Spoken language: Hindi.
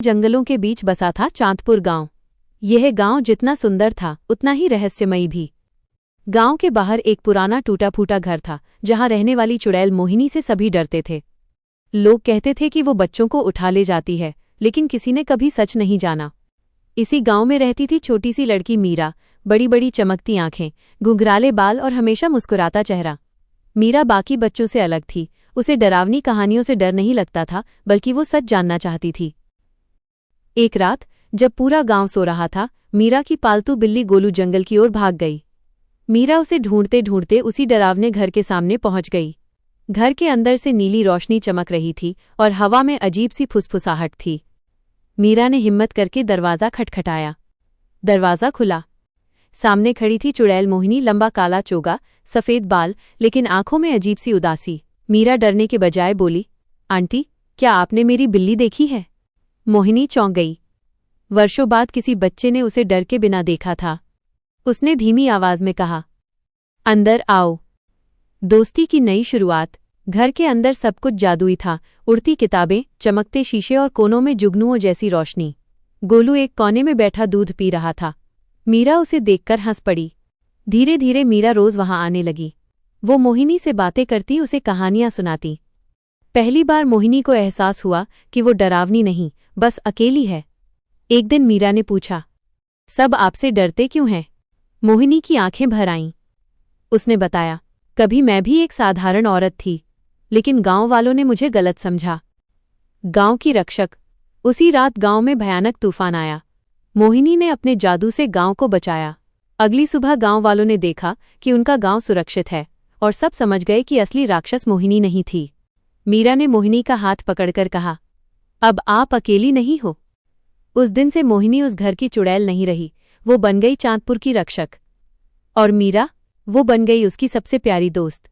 जंगलों के बीच बसा था चांदपुर गांव। यह गांव जितना सुंदर था उतना ही रहस्यमयी भी। गांव के बाहर एक पुराना टूटा फूटा घर था, जहां रहने वाली चुड़ैल मोहिनी से सभी डरते थे। लोग कहते थे कि वो बच्चों को उठा ले जाती है, लेकिन किसी ने कभी सच नहीं जाना। इसी गांव में रहती थी छोटी सी लड़की मीरा। बड़ी बड़ी चमकती आंखें, घुंघराले बाल और हमेशा मुस्कुराता चेहरा। मीरा बाकी बच्चों से अलग थी। उसे डरावनी कहानियों से डर नहीं लगता था, बल्कि वो सच जानना चाहती थी। एक रात जब पूरा गांव सो रहा था, मीरा की पालतू बिल्ली गोलू जंगल की ओर भाग गई। मीरा उसे ढूंढते ढूंढते उसी डरावने घर के सामने पहुंच गई। घर के अंदर से नीली रोशनी चमक रही थी और हवा में अजीब सी फुसफुसाहट थी। मीरा ने हिम्मत करके दरवाज़ा खटखटाया। दरवाज़ा खुला। सामने खड़ी थी चुड़ैल मोहिनी। लंबा काला चोगा, सफ़ेद बाल, लेकिन आंखों में अजीब सी उदासी। मीरा डरने के बजाय बोली, आंटी, क्या आपने मेरी बिल्ली देखी है? मोहिनी चौंक गई। वर्षों बाद किसी बच्चे ने उसे डर के बिना देखा था। उसने धीमी आवाज में कहा, अंदर आओ। दोस्ती की नई शुरुआत। घर के अंदर सब कुछ जादुई था। उड़ती किताबें, चमकते शीशे और कोनों में जुगनुओं जैसी रोशनी। गोलू एक कोने में बैठा दूध पी रहा था। मीरा उसे देखकर हंस पड़ी। धीरे धीरे मीरा रोज वहां आने लगी। वो मोहिनी से बातें करती, उसे कहानियां सुनाती। पहली बार मोहिनी को एहसास हुआ कि वो डरावनी नहीं, बस अकेली है। एक दिन मीरा ने पूछा, सब आपसे डरते क्यों हैं? मोहिनी की आंखें भर आईं। उसने बताया, कभी मैं भी एक साधारण औरत थी, लेकिन गांव वालों ने मुझे गलत समझा। गांव की रक्षक। उसी रात गांव में भयानक तूफान आया। मोहिनी ने अपने जादू से गांव को बचाया। अगली सुबह गांव वालों ने देखा कि उनका गांव सुरक्षित है, और सब समझ गए कि असली राक्षस मोहिनी नहीं थी। मीरा ने मोहिनी का हाथ पकड़कर कहा, अब आप अकेली नहीं हो। उस दिन से मोहिनी उस घर की चुड़ैल नहीं रही, वो बन गई चांदपुर की रक्षक। और मीरा, वो बन गई उसकी सबसे प्यारी दोस्त।